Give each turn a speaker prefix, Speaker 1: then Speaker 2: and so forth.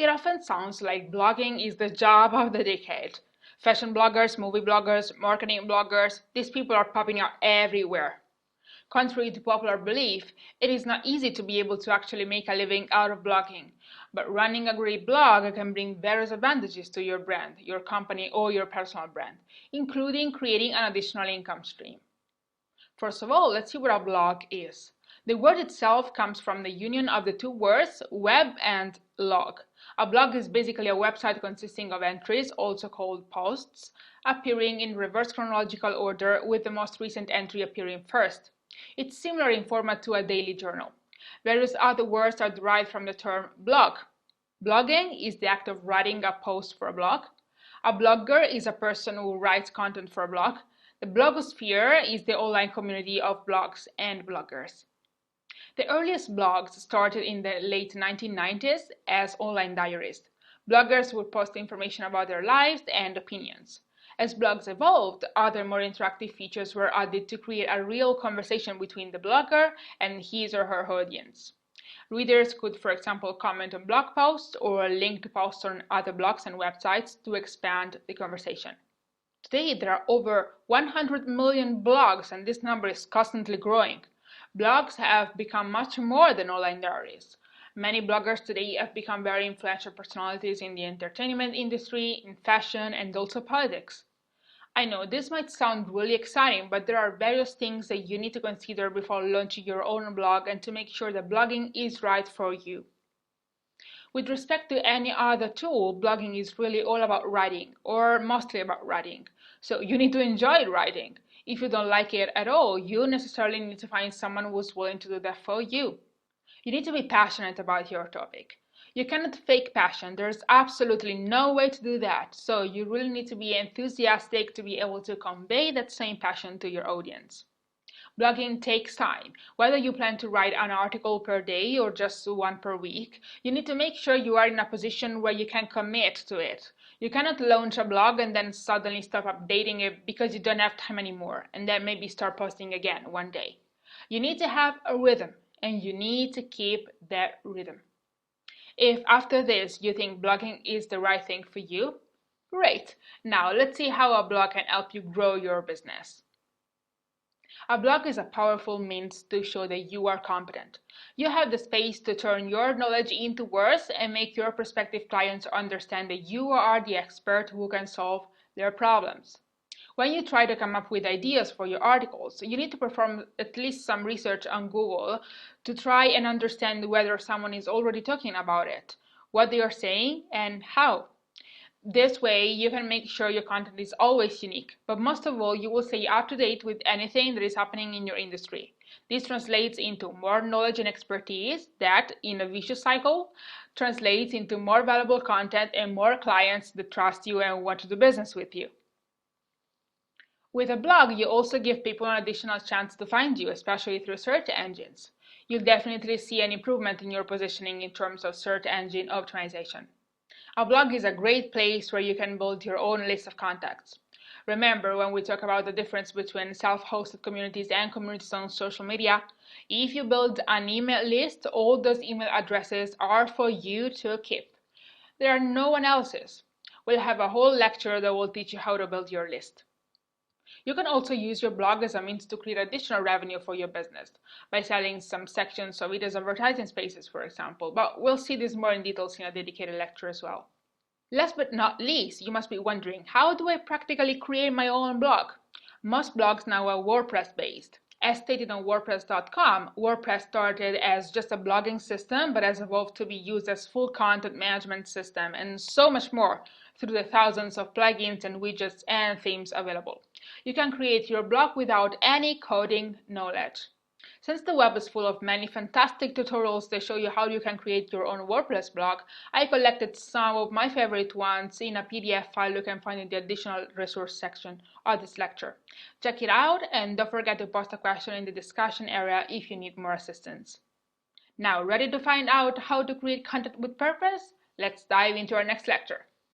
Speaker 1: It often sounds like blogging is the job of the decade. Fashion bloggers, movie bloggers, marketing bloggers, these people are popping up everywhere. Contrary to popular belief, it is not easy to be able to actually make a living out of blogging. But running a great blog can bring various advantages to your brand, your company, or your personal brand, including creating an additional income stream. First of all, let's see what a blog is. The word itself comes from the union of the two words web and log. A blog is basically a website consisting of entries, also called posts, appearing in reverse chronological order with the most recent entry appearing first. It's similar in format to a daily journal. Various other words are derived from the term blog. Blogging is the act of writing a post for a blog. A blogger is a person who writes content for a blog. The blogosphere is the online community of blogs and bloggers. The earliest blogs started in the late 1990s as online diaries. Bloggers would post information about their lives and opinions. As blogs evolved, other more interactive features were added to create a real conversation between the blogger and his or her audience. Readers could, for example, comment on blog posts or link to posts on other blogs and websites to expand the conversation. Today, there are over 100 million blogs, and this number is constantly growing. Blogs have become much more than online diaries. Many bloggers today have become very influential personalities in the entertainment industry, in fashion, and also politics. I know this might sound really exciting, but there are various things that you need to consider before launching your own blog and to make sure that blogging is right for you. With respect to any other tool, blogging is really all about writing, or mostly about writing. So you need to enjoy writing. If you don't like it at all, you necessarily need to find someone who's willing to do that for you. You need to be passionate about your topic. You cannot fake passion. There's absolutely no way to do that. So you really need to be enthusiastic to be able to convey that same passion to your audience. Blogging takes time. Whether you plan to write an article per day or just one per week, you need to make sure you are in a position where you can commit to it. You cannot launch a blog and then suddenly stop updating it because you don't have time anymore, and then maybe start posting again one day. You need to have a rhythm, and you need to keep that rhythm. If after this you think blogging is the right thing for you, great. Now let's see how a blog can help you grow your business. A blog is a powerful means to show that you are competent. You have the space to turn your knowledge into words and make your prospective clients understand that you are the expert who can solve their problems. When you try to come up with ideas for your articles, you need to perform at least some research on Google to try and understand whether someone is already talking about it, what they are saying, and how. This way, you can make sure your content is always unique, but most of all, you will stay up to date with anything that is happening in your industry. This translates into more knowledge and expertise that, in a vicious cycle, translates into more valuable content and more clients that trust you and want to do business with you. With a blog, you also give people an additional chance to find you, especially through search engines. You'll definitely see an improvement in your positioning in terms of search engine optimization. A blog is a great place where you can build your own list of contacts. Remember, when we talk about the difference between self-hosted communities and communities on social media, if you build an email list, all those email addresses are for you to keep. They are no one else's. We'll have a whole lecture that will teach you how to build your list. You can also use your blog as a means to create additional revenue for your business by selling some sections of it as advertising spaces, for example, but we'll see this more in details in a dedicated lecture as well. Last but not least, you must be wondering, how do I practically create my own blog? Most blogs now are WordPress based. As stated on WordPress.com, WordPress started as just a blogging system but has evolved to be used as full content management system and so much more through the thousands of plugins and widgets and themes available. You can create your blog without any coding knowledge. Since the web is full of many fantastic tutorials that show you how you can create your own WordPress blog, I collected some of my favorite ones in a PDF file you can find in the additional resource section of this lecture. Check it out and don't forget to post a question in the discussion area if you need more assistance. Now, ready to find out how to create content with purpose? Let's dive into our next lecture.